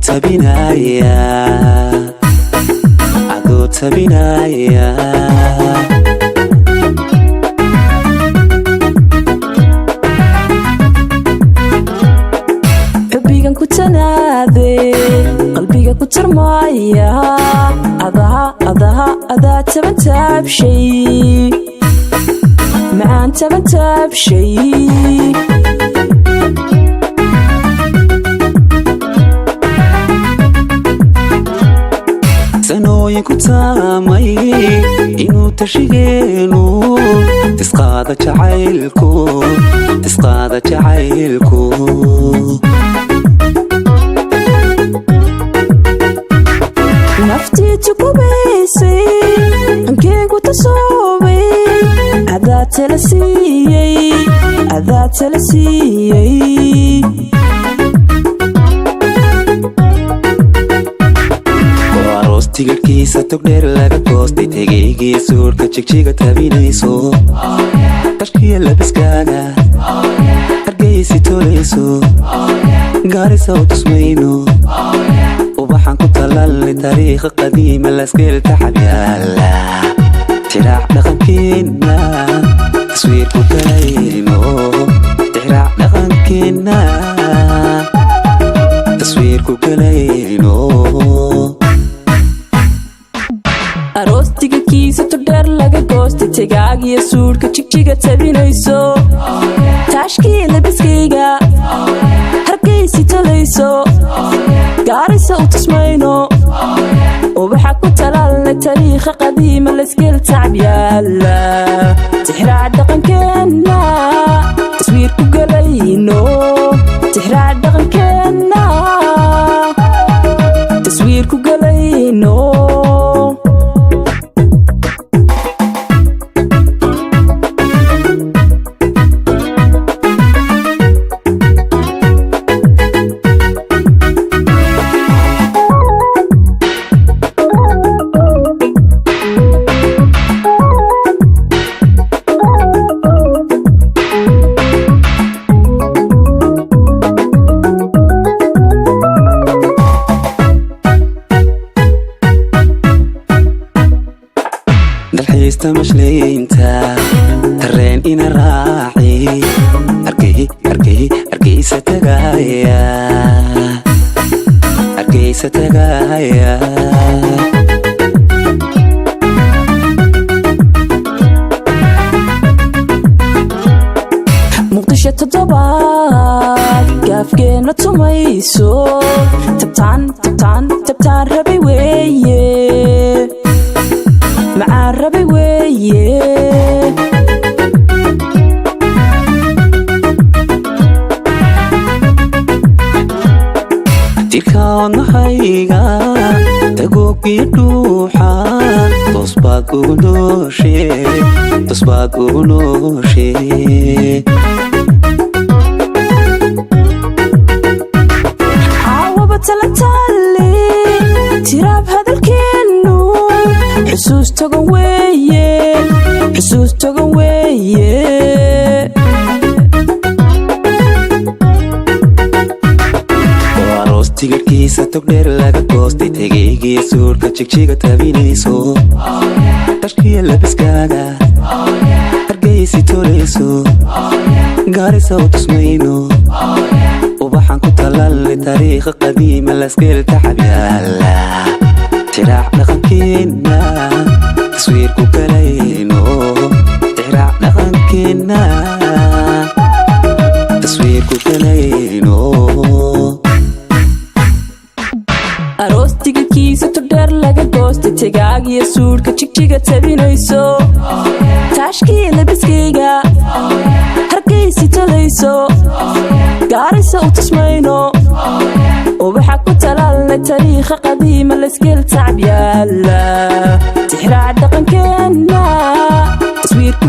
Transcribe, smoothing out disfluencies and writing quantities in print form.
tabinaya ado tabinaya حبيغان كتنادي قلبيغا كترمايا أضاها تبنتاب شي معان تبنتاب شي سنوين كتامي إنو تشيغينو تسقاذا جعيلكو نفتي تكوبيسي انكيغو تصوبي عذا تلسيي tigarkiisa togdheer laga goostay tegaygiya suurka jigjiga tabinayso qashkiya labiskaaga hargeysi tolayso gaarisa u tusmayno ubaxan ku talaalay taariikha qadiima laskeel taxab yaala tiraac dhaqankeena taswiirku galayno tiraac dhaqankeena taswiirku galayno aroostiga kiisa todheer laga goostay tegaagiya suurka jigjiga tabinayso taashkiya labiskayga hargeysi tolayso gaarisa u tusmayno ubaxa ku talaalnay taariikha qadiima laskeel tacab yaala tixraac dhaqankeena taswiirku galayno tixraac dhaqankeena taswiirku galayno dalxiista mashleynta tareen ina raaci argeysa tagaya muqdisho toddobaad gaafgeena tumayso tabtaan rabay weeye macaan rabay weeye tirka wadnahayga tagoogii dhuuxa tosbaad ugu nooshe caawaba talantaale tiraab hadalkeenu xusuus togan weeye aroos tigarkiisa togdheer laga goostay tegaygiya suurka jigjiga tabinayso qashkiya labiskaaga hargeysi tolayso gaarisa u tusmayno ubaxan ku talaalay taariikha qadiima laskeel taxab yaala tiraac dhaqankeena taswiirku galayno tiraac dhaqankeena taswiirku galayno aroostiga kiisa todheer laga goostay tegaagiya suurka jigjiga tabinayso taashkiya labiskayga hargeysi tolayso gaarisa u tusmayno ubaxa ku talaalnay taariikha qadiima laskeel tacab yaala tixraac dhaqankeena taswiirku